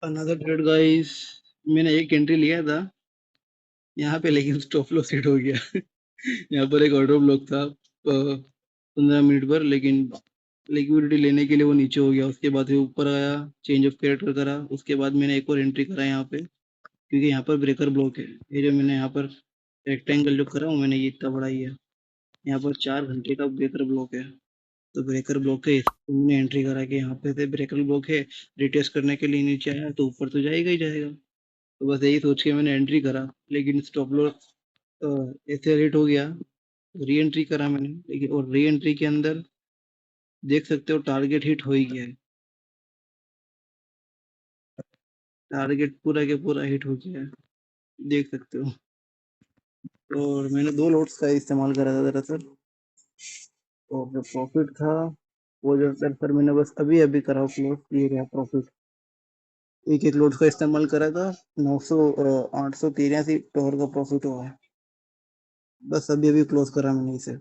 Another trade guys, मैंने एक entry लिया था यहाँ पे, लेकिन स्टॉप लॉस हिट हो गया। यहाँ पर एक ऑर्डर ब्लॉक था 15 मिनट पर, लेकिन लिक्विडिटी लेने के लिए वो नीचे हो गया। उसके बाद वो ऊपर आया, चेंज ऑफ कैरेक्टर करा। उसके बाद मैंने एक और एंट्री करा यहाँ पे, क्योंकि यहाँ पर ब्रेकर ब्लॉक है। ये जो मैंने यहाँ पर रेक्टेंगल जो करा हूँ मैंने, ये इतना बड़ा ही है। यहाँ पर 4 घंटे का ब्रेकर ब्लॉक है। तो ब्रेकर ब्लॉक है, मैंने एंट्री करा कि यहाँ पे से ब्रेकर ब्लॉक है, रिटेस्ट करने के लिए नीचे आया तो ऊपर तो जाएगा ही जाएगा। तो बस यही सोच के मैंने एंट्री करा, लेकिन स्टॉप लॉस ऐसे हिट हो गया। री एंट्री करा मैंने, लेकिन और री एंट्री के अंदर देख सकते हो टारगेट हिट हो ही गया है। टारगेट पूरा के पूरा हिट हो गया है, देख सकते हो। और मैंने 2 लॉट्स का इस्तेमाल करा था दरअसल, और जो प्रॉफिट था वो जो सर मैंने बस अभी अभी करा क्लोज, ये रहा प्रॉफिट। एक एक लॉट का इस्तेमाल करा था, 883 डॉलर का प्रॉफिट हुआ है। बस अभी अभी क्लोज करा मैंने इसे।